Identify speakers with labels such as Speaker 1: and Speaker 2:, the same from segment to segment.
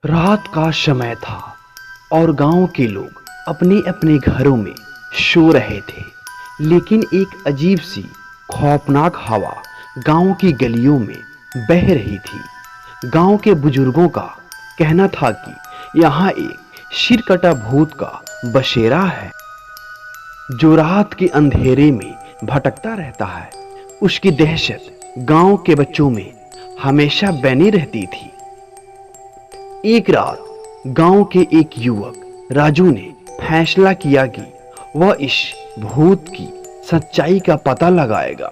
Speaker 1: रात का समय था और गांव के लोग अपने अपने घरों में सो रहे थे। लेकिन एक अजीब सी खौफनाक हवा गांव की गलियों में बह रही थी। गांव के बुजुर्गों का कहना था कि यहाँ एक सिरकटा भूत का बसेरा है जो रात के अंधेरे में भटकता रहता है। उसकी दहशत गांव के बच्चों में हमेशा बनी रहती थी। एक रात गांव के एक युवक राजू ने फैसला किया कि वह इस भूत की सच्चाई का पता लगाएगा।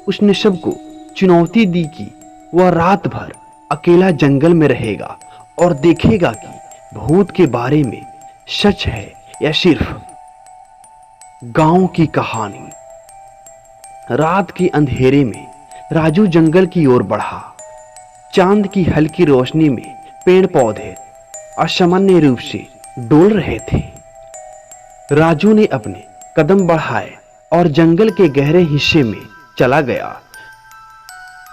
Speaker 1: उसने सबको चुनौती दी कि वह रात भर अकेला जंगल में रहेगा और देखेगा कि भूत के बारे में सच है या सिर्फ गांव की कहानी। रात के अंधेरे में राजू जंगल की ओर बढ़ा। चांद की हल्की रोशनी में पेड़ पौधे असामान्य रूप से डोल रहे थे। राजू ने अपने कदम बढ़ाए और जंगल के गहरे हिस्से में चला गया।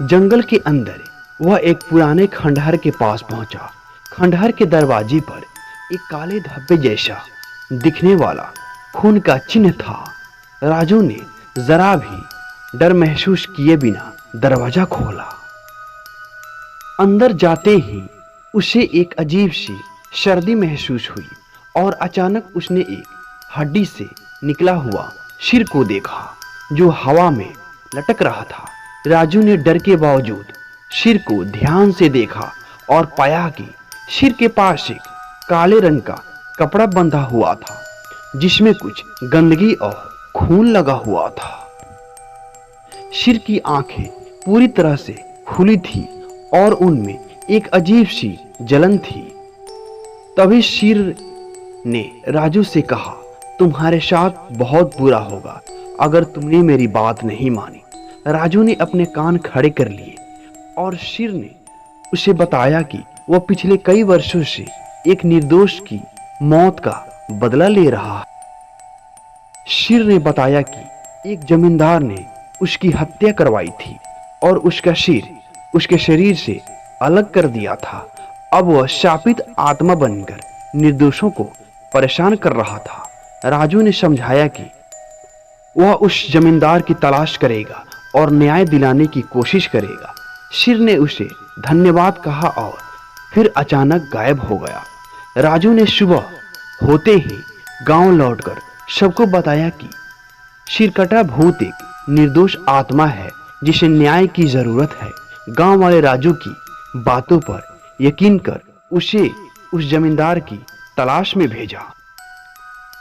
Speaker 1: जंगल के अंदर वह एक पुराने खंडहर के पास पहुंचा। खंडहर के दरवाजे पर एक काले धब्बे जैसा दिखने वाला खून का चिन्ह था। राजू ने जरा भी डर महसूस किए बिना दरवाजा खोला। अंदर जाते ही उसे एक अजीब सी सर्दी महसूस हुई और अचानक उसने एक हड्डी से निकला हुआ सिर को देखा जो हवा में लटक रहा था। राजू ने डर के बावजूद सिर को ध्यान से देखा और पाया कि सिर के पास एक काले रंग का कपड़ा बंधा हुआ था जिसमें कुछ गंदगी और खून लगा हुआ था। सिर की आंखें पूरी तरह से खुली थी और उनमें एक अजीब सी जलन थी। तभी सिर ने राजू से कहा, तुम्हारे साथ बहुत बुरा होगा अगर तुमने मेरी बात नहीं मानी। राजू ने अपने कान खड़े कर लिए और सिर ने उसे बताया कि वह पिछले कई वर्षों से एक निर्दोष की मौत का बदला ले रहा है। सिर ने बताया कि एक जमींदार ने उसकी हत्या करवाई थी और उसका सिर उसके शरीर से अलग कर दिया था। अब वह शापित आत्मा बनकर निर्दोषों को परेशान कर रहा था। राजू ने समझाया कि वह उस जमींदार की तलाश करेगा और न्याय दिलाने की कोशिश करेगा। सिर ने उसे धन्यवाद कहा और फिर अचानक गायब हो गया। राजू ने सुबह होते ही गांव लौटकर सबको बताया कि सिरकटा भूत एक निर्दोष आत्मा है जिसे न्याय की जरूरत है। गांव वाले राजू की बातों पर यकीन कर उसे उस जमींदार की तलाश में भेजा।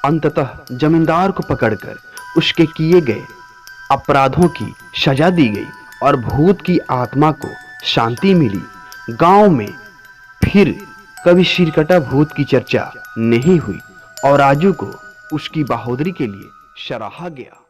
Speaker 1: अंततः जमींदार को पकड़कर उसके किए गए अपराधों की सजा दी गई और भूत की आत्मा को शांति मिली। गांव में फिर कभी सिरकटा भूत की चर्चा नहीं हुई और राजू को उसकी बहादुरी के लिए सराहा गया।